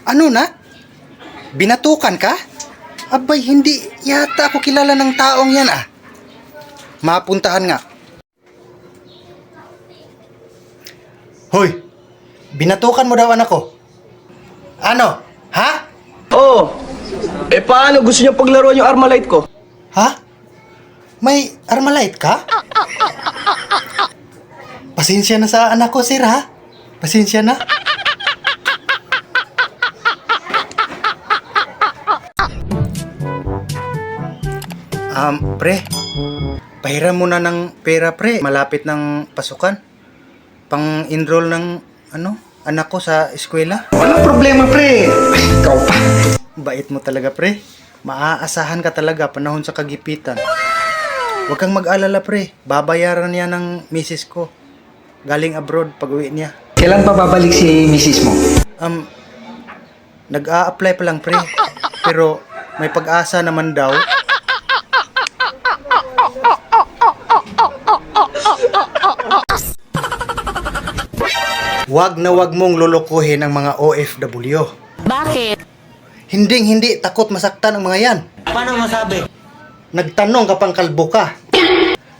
Ano na? Binatukan ka? Abay, hindi yata ako kilala ng taong yan ah. Mapuntahan nga. Hoy, binatukan mo daw anak ko. Ano? Ha? Oo. Paano? Gusto niyo paglaruan yung Armalite ko? Ha? May Armalite ka? Pasensya na sa anak ko, sir ha? Pasensya na. Pre, pahiram muna ng pera, pre. Malapit ng pasukan. Pang-enroll ng, anak ko sa eskwela. Walang problema, pre. Ay, ikaw pa. Bait mo talaga, pre. Maaasahan ka talaga panahon sa kagipitan. Huwag kang mag-alala, pre. Babayaran niya ng misis ko. Galing abroad pag uwi niya. Kailan pa babalik si misis mo? Nag-a-apply pa lang, pre. Pero may pag-asa naman daw. Wag na wag mong lulukuhin ang mga OFW. Bakit? Hinding-hindi takot masaktan ang mga yan. Paano masabi? Nagtanong ka pang kalbo ka.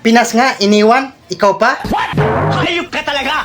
Pinas nga, iniwan, ikaw pa? Hayop ka talaga!